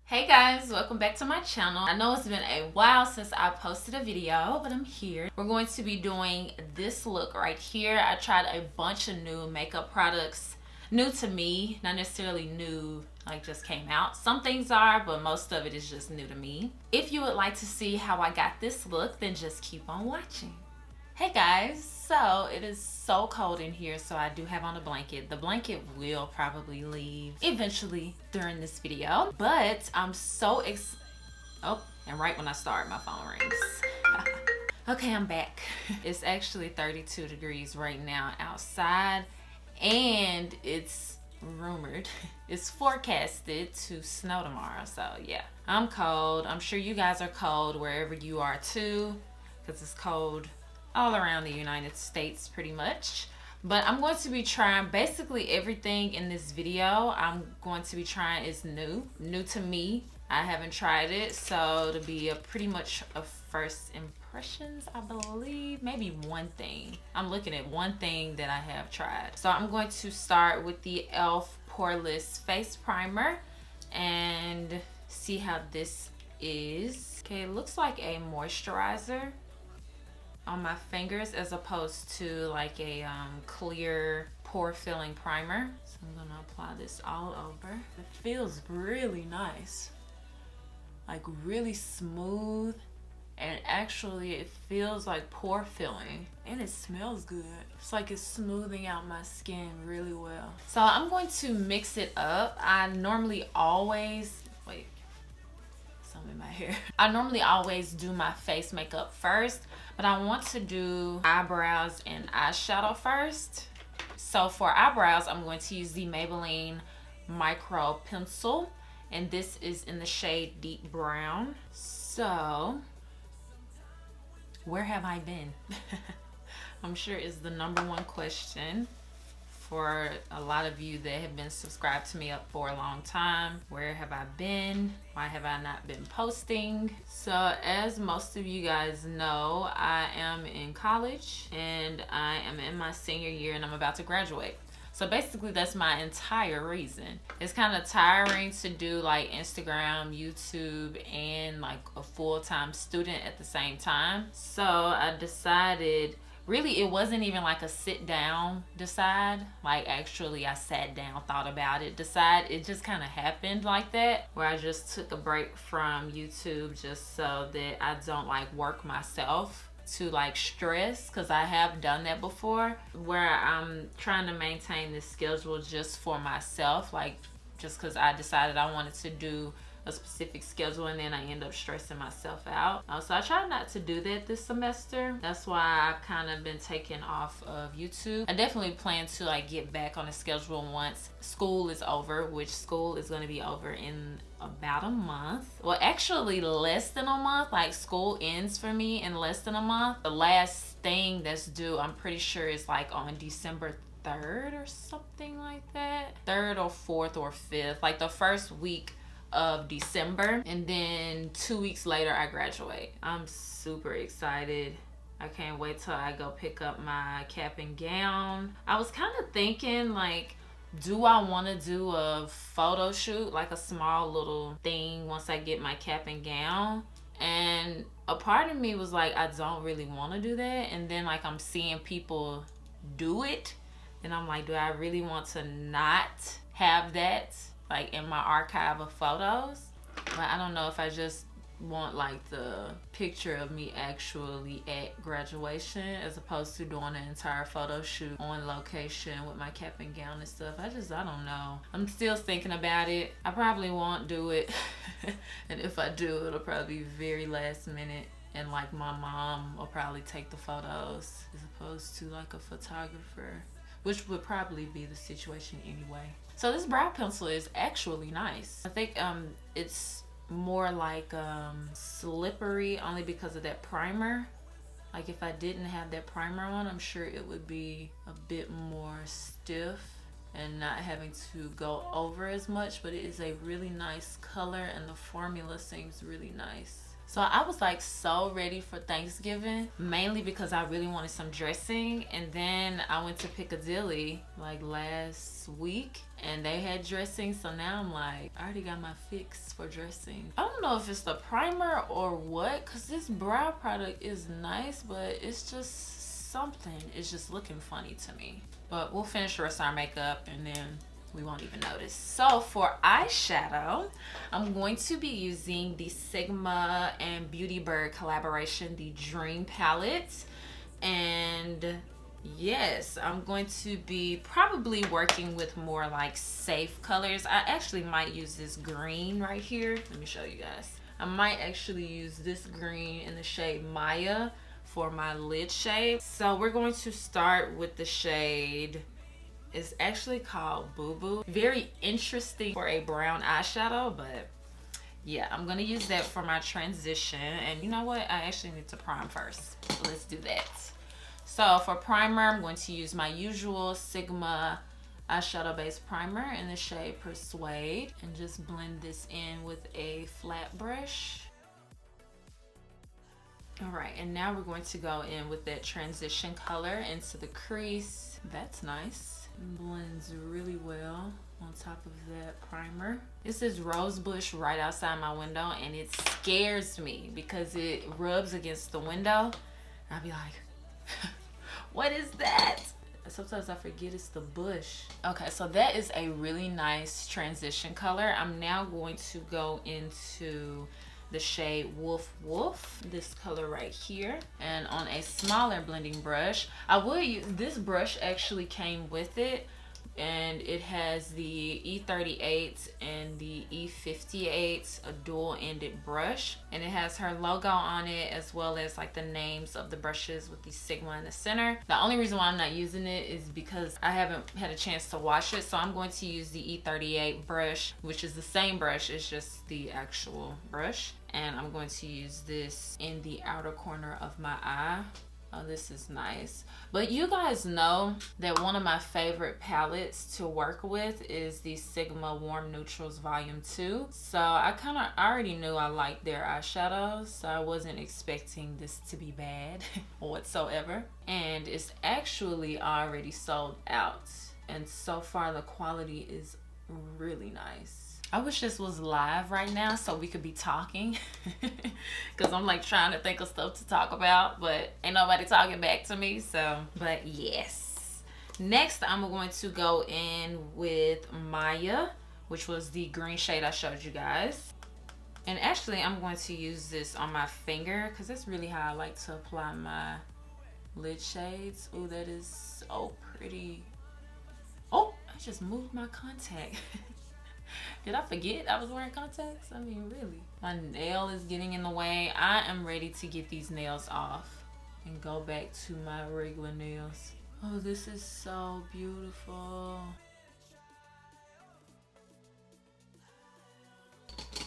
Hey guys, welcome back to my channel. I know it's been a while since I posted a video, but I'm here. We're going to be doing this look right here. I tried a bunch of new makeup products, new to me, not necessarily new like just came out. Some things are, but most of it is just new to me. If you would like to see how I got this look, then just keep on watching. Hey guys, so it is so cold in here, so I do have on a blanket. The blanket will probably leave eventually during this video, but I'm so oh, and right when I start, my phone rings. Okay, I'm back. It's actually 32 degrees right now outside, and it's rumored, it's forecasted to snow tomorrow. So yeah, I'm cold. I'm sure you guys are cold wherever you are too, because it's cold all around the United States pretty much. But I'm going to be trying basically everything in this video. I'm going to be trying is new to me. I haven't tried it, so to be pretty much a first impressions, I believe. Maybe one thing. I'm looking at one thing that I have tried. So I'm going to start with the E.L.F poreless face primer and see how this is. Okay, it looks like a moisturizer on my fingers as opposed to like a clear pore filling primer. So I'm gonna apply this all over. It feels really nice, like really smooth, and actually it feels like pore filling, and it smells good. It's like it's smoothing out my skin really well. So I'm going to mix it up. I normally always in my hair. I normally always do my face makeup first, but I want to do eyebrows and eyeshadow first. So for eyebrows, I'm going to use the Maybelline micro pencil, and this is in the shade Deep Brown. So where have I been? I'm sure is the #1 question for a lot of you that have been subscribed to me up for a long time. Where have I been? Why have I not been posting? So as most of you guys know, I am in college and I am in my senior year and I'm about to graduate. So basically that's my entire reason. It's kind of tiring to do like Instagram, YouTube, and like a full-time student at the same time. So I decided, really, it wasn't even like a sit down decide. Like actually I sat down, thought about it, decide. It just kind of happened like that, where I just took a break from YouTube just so that I don't like work myself to like stress, because I have done that before, where I'm trying to maintain this schedule just for myself, like just because I decided I wanted to do a specific schedule and then I end up stressing myself out. So I try not to do that this semester. That's why I've kind of been taking off of YouTube. I definitely plan to like get back on the schedule once school is over, which school is going to be over in about a month. Well, actually less than a month. Like school ends for me in less than a month. The last thing that's due, I'm pretty sure, is like on December 3rd or something like that. 3rd or 4th or 5th, like the first week of December, and then 2 weeks later I graduate. I'm super excited. I can't wait till I go pick up my cap and gown. I was kind of thinking like, do I want to do a photo shoot, like a small little thing once I get my cap and gown? And a part of me was like, I don't really want to do that. And then like I'm seeing people do it, and I'm like, do I really want to not have that like in my archive of photos? But I don't know if I just want like the picture of me actually at graduation as opposed to doing an entire photo shoot on location with my cap and gown and stuff. I don't know. I'm still thinking about it. I probably won't do it. And if I do, it'll probably be very last minute, and like my mom will probably take the photos as opposed to like a photographer, which would probably be the situation anyway. So this brow pencil is actually nice. I think it's more like slippery only because of that primer. Like if I didn't have that primer on, I'm sure it would be a bit more stiff and not having to go over as much, but it is a really nice color and the formula seems really nice. So I was like so ready for Thanksgiving, mainly because I really wanted some dressing. And then I went to Piccadilly like last week and they had dressing. So now I'm like, I already got my fix for dressing. I don't know if it's the primer or what, because this brow product is nice, but it's just something. It's just looking funny to me. But we'll finish the rest of our makeup and then we won't even notice. So for eyeshadow, I'm going to be using the Sigma and Beautyybird collaboration, the Dream palette. And yes, I'm going to be probably working with more like safe colors. I actually might use this green right here. Let me show you guys. I might actually use this green in the shade Maya for my lid shade. So we're going to start with the shade, it's actually called Boo Boo. Very interesting for a brown eyeshadow, but yeah, I'm gonna use that for my transition. And you know what? I actually need to prime first. So let's do that. So for primer, I'm going to use my usual Sigma eyeshadow base primer in the shade Persuade and just blend this in with a flat brush. All right, and now we're going to go in with that transition color into the crease. That's nice. Blends really well on top of that primer. This is rose bush right outside my window and it scares me because it rubs against the window. I'll be like, what is that? Sometimes I forget it's the bush. Okay, so that is a really nice transition color. I'm now going to go into the shade Wolf Wolf, this color right here, and on a smaller blending brush. I would use this brush, actually came with it, and it has the E38 and the E58, a dual-ended brush, and it has her logo on it as well as like the names of the brushes with the Sigma in the center. The only reason why I'm not using it is because I haven't had a chance to wash it, so I'm going to use the E38 brush, which is the same brush, it's just the actual brush, and I'm going to use this in the outer corner of my eye. Oh, this is nice. But you guys know that one of my favorite palettes to work with is the Sigma Warm Neutrals Volume 2. So I already knew I liked their eyeshadows, so I wasn't expecting this to be bad whatsoever. And it's actually already sold out. And so far the quality is really nice. I wish this was live right now so we could be talking because I'm like trying to think of stuff to talk about, but ain't nobody talking back to me. So, but yes. Next, I'm going to go in with Maya, which was the green shade I showed you guys. And actually, I'm going to use this on my finger because that's really how I like to apply my lid shades. Oh, that is so pretty. Oh, I just moved my contact. Did I forget I was wearing contacts? I mean, really. My nail is getting in the way. I am ready to get these nails off and go back to my regular nails. Oh, this is so beautiful.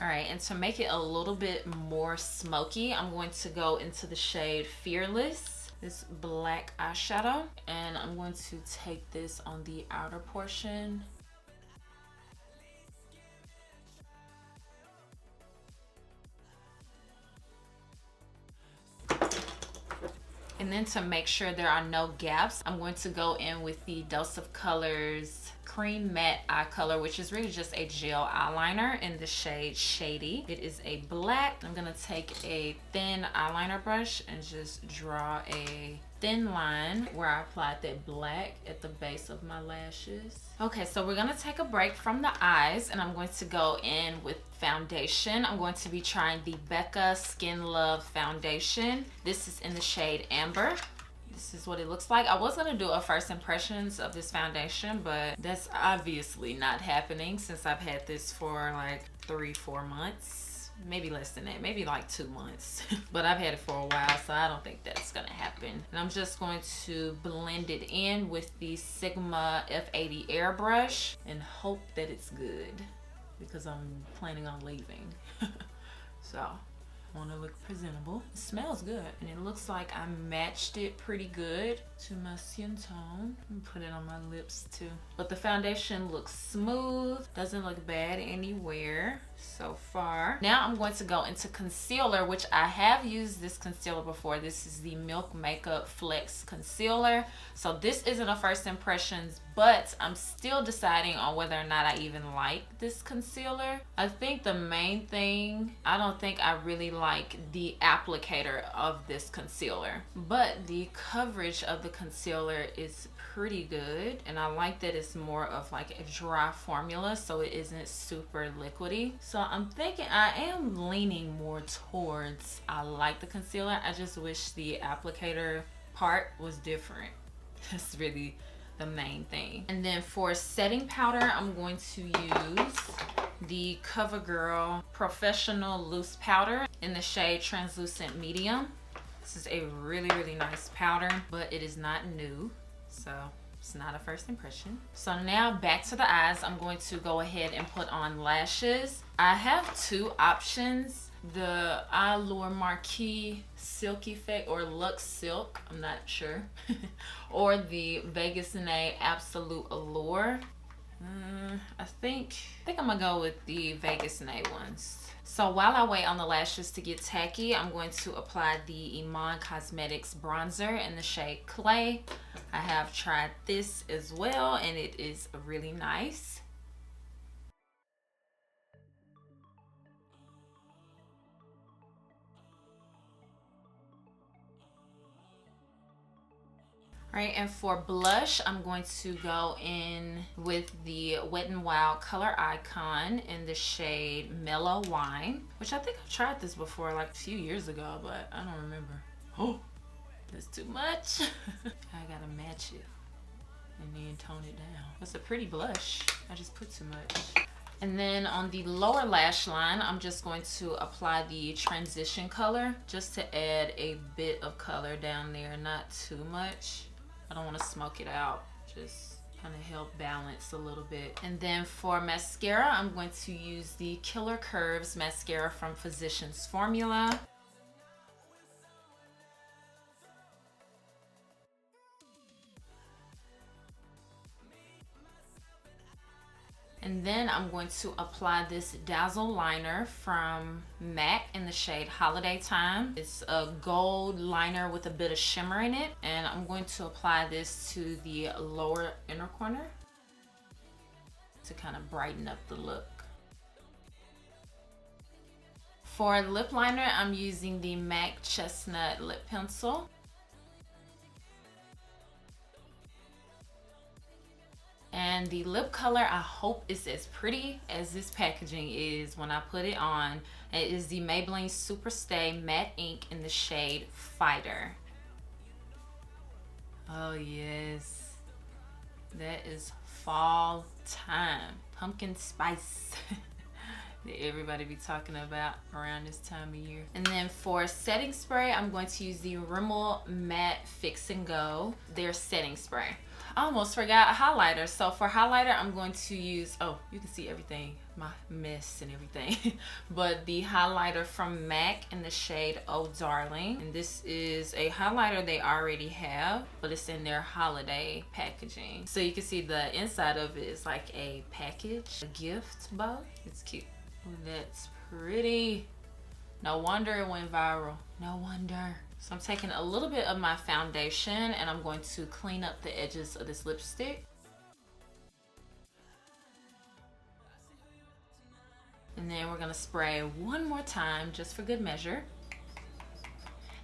All right, and to make it a little bit more smoky, I'm going to go into the shade Fearless, this black eyeshadow, and I'm going to take this on the outer portion. And then to make sure there are no gaps, I'm going to go in with the Dose of Colors Cream Matte Eye Color, which is really just a gel eyeliner in the shade Shady. It is a black. I'm gonna take a thin eyeliner brush and just draw a thin line where I applied that black at the base of my lashes. Okay, so we're gonna take a break from the eyes and I'm going to go in with foundation. I'm going to be trying the BECCA Skin Love foundation. This is in the shade Amber. This is what it looks like. I was gonna do a first impressions of this foundation, but that's obviously not happening since I've had this for like 3-4 months, maybe less than that, maybe like 2 months. But I've had it for a while, so I don't think that's gonna happen. And I'm just going to blend it in with the Sigma F80 airbrush and hope that it's good because I'm planning on leaving. So I want to look presentable. It smells good and it looks like I matched it pretty good to my skin tone. I'm put it on my lips too. But the foundation looks smooth, doesn't look bad anywhere. so far. Now I'm going to go into concealer, which I have used this concealer before. This is the Milk Makeup Flex Concealer. So this isn't a first impressions, but I'm still deciding on whether or not I even like this concealer. I think the main thing, I don't think I really like the applicator of this concealer, but the coverage of the concealer is pretty good, and I like that it's more of like a dry formula, so it isn't super liquidy. So I'm thinking, I am leaning more towards I like the concealer. I just wish the applicator part was different. That's really the main thing. And then for setting powder, I'm going to use the COVERGIRL Professional Loose Powder in the shade Translucent Medium. This is a really nice powder, but it is not new, so it's not a first impression. So now back to the eyes. I'm going to go ahead and put on lashes. I have two options: the Eylure Marquee Silk Effect or Luxe Silk, I'm not sure, or the Vegas Nay Absolute Allure. I think I'm gonna go with the Vegas Nay ones. So while I wait on the lashes to get tacky, I'm going to apply the IMAN Cosmetics bronzer in the shade Clay. I have tried this as well, and it is really nice. Right, and for blush, I'm going to go in with the Wet n Wild Color Icon in the shade Mellow Wine, which I think I've tried this before like a few years ago, but I don't remember. Oh, that's too much. I gotta match it and then tone it down. It's a pretty blush. I just put too much. And then on the lower lash line, I'm just going to apply the transition color just to add a bit of color down there, not too much. I don't want to smoke it out, just kind of help balance a little bit. And then for mascara, I'm going to use the Killer Curves mascara from Physicians Formula. And then I'm going to apply this Dazzleliner from MAC in the shade Holiday Time. It's a gold liner with a bit of shimmer in it. And I'm going to apply this to the lower inner corner to kind of brighten up the look. For lip liner, I'm using the MAC Chestnut lip pencil. And the lip color, I hope it's as pretty as this packaging is when I put it on. It is the Maybelline SuperStay Matte Ink in the shade Fighter. Oh yes, that is fall time. Pumpkin spice that everybody be talking about around this time of year. And then for setting spray, I'm going to use the Rimmel Matte Fix and Go, their setting spray. I almost forgot a highlighter. So for highlighter, I'm going to use, oh, you can see everything, my mess and everything. But the highlighter from MAC in the shade Oh Darling. And this is a highlighter they already have, but it's in their holiday packaging. So you can see the inside of it is like a package, a gift bow. It's cute. Ooh, that's pretty. No wonder it went viral. No wonder. So I'm taking a little bit of my foundation and I'm going to clean up the edges of this lipstick. And then we're gonna spray one more time just for good measure.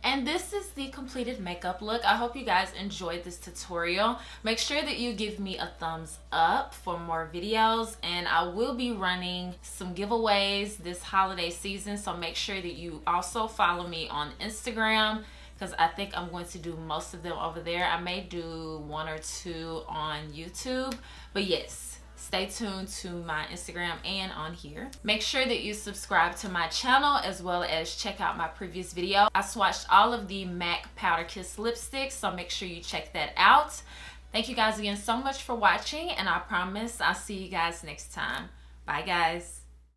And this is the completed makeup look. I hope you guys enjoyed this tutorial. Make sure that you give me a thumbs up for more videos, and I will be running some giveaways this holiday season, so make sure that you also follow me on Instagram, because I think I'm going to do most of them over there. I may do one or two on YouTube, but yes, stay tuned to my Instagram and on here. Make sure that you subscribe to my channel as well as check out my previous video. I swatched all of the MAC Powder Kiss lipsticks, so make sure you check that out. Thank you guys again so much for watching, and I promise I'll see you guys next time. Bye guys.